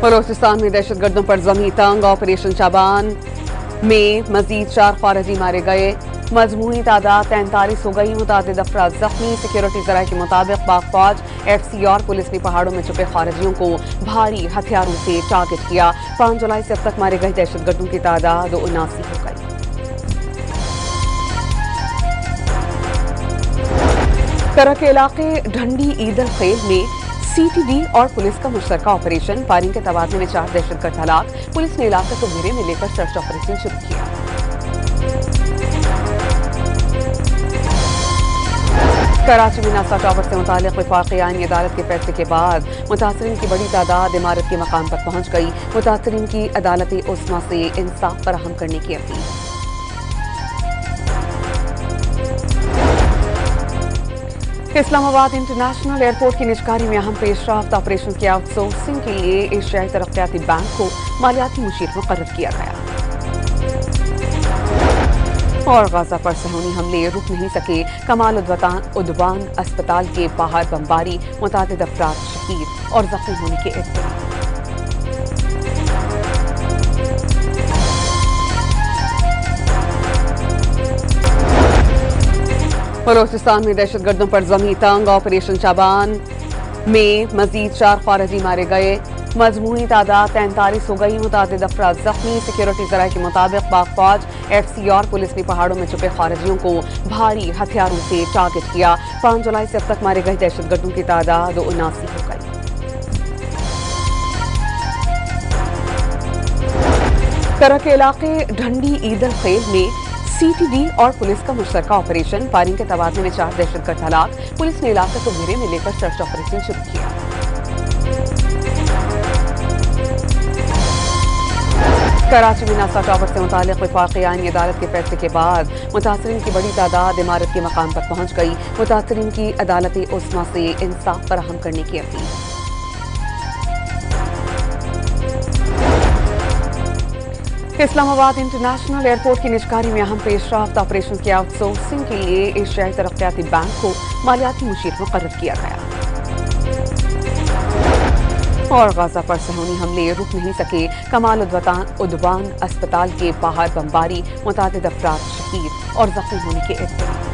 बलोचिस्तान में दहशतगर्दों पर जमी तंग। ऑपरेशन शाबान में मजीद 4 खारजी मारे गए। मजमूई तादाद 43 हो गई। मुतादिद अफराद जख्मी। सिक्योरिटी जराये के मुताबिक पाक फौज, FC और पुलिस ने पहाड़ों में छुपे खारजियों को भारी हथियारों से टारगेट किया। 5 जुलाई से अब तक मारे गए दहशतगर्दों की तादाद 79 हो गई। करक के इलाके ढंडी ईदल खेल में CTD और पुलिस का मुश्तरका ऑपरेशन। फायरिंग के तबादले में 4 दहशतगर्द हलाक। पुलिस ने इलाके को घेरे में लेकर सर्च ऑपरेशन शुरू किया। कराची में नासा टावर से मुतालिक वफाकी आईनी अदालत के फैसले के बाद मुतासरीन की बड़ी तादाद इमारत के मकाम पर पहुंच गई। मुतासरीन की अदालत उस्मा से इंसाफ फराहम करने की अपील। इस्लामाबाद इंटरनेशनल एयरपोर्ट की निजकारी में अहम पेशरफ्त। ऑपरेशन की आउटसोर्सिंग के लिए एशियाई तरक्याती बैंक को मालियाती मुशीर मुकर्रर किया गया। और गाजा पर सहूनी हमले रुक नहीं सके। कमाल उद्वान अस्पताल के बाहर बमबारी। मुतादिद अफराद शहीद और जख्मी होने के इत्तला। बलोचिस्तान में दहशतगर्दों पर जमी तंग। ऑपरेशन शाबान में मजीद 4 खारजी मारे गए। मजमूई तादाद 43 हो गई। मुतादिद अफराद जख्मी। सिक्योरिटी जराये के मुताबिक पाक फौज, FC और पुलिस ने पहाड़ों में छुपे खारजियों को भारी हथियारों से टारगेट किया। 5 जुलाई से अब तक मारे गए दहशतगर्दों की तादाद 79 हो गई। करक के इलाके ढंडी ईदल खेल में CTD और पुलिस का मुश्तरका ऑपरेशन। फायरिंग के तबादले में 4 दहशतगर्द हलाक। पुलिस ने इलाके को घेरे में लेकर सर्च ऑपरेशन शुरू किया। कराची में नासा टावर से मुतालिक वफाकी आईनी अदालत के फैसले के बाद मुतासरीन की बड़ी तादाद इमारत के मकाम पर पहुंच गई। मुतासरीन की अदालत उस्मा से इंसाफ फराहम करने की अपील। इस्लामाबाद इंटरनेशनल एयरपोर्ट की निजकारी में अहम पेशरफ्त। ऑपरेशन की आउटसोर्सिंग के लिए एशियाई तरक्याती बैंक को मालियाती मुशीर मुकर्रर किया गया। और गाजा पर सहूनी हमले रुक नहीं सके। कमाल उद्वान अस्पताल के बाहर बमबारी। मुतादिद अफराद शहीद और जख्मी होने के इत्तला।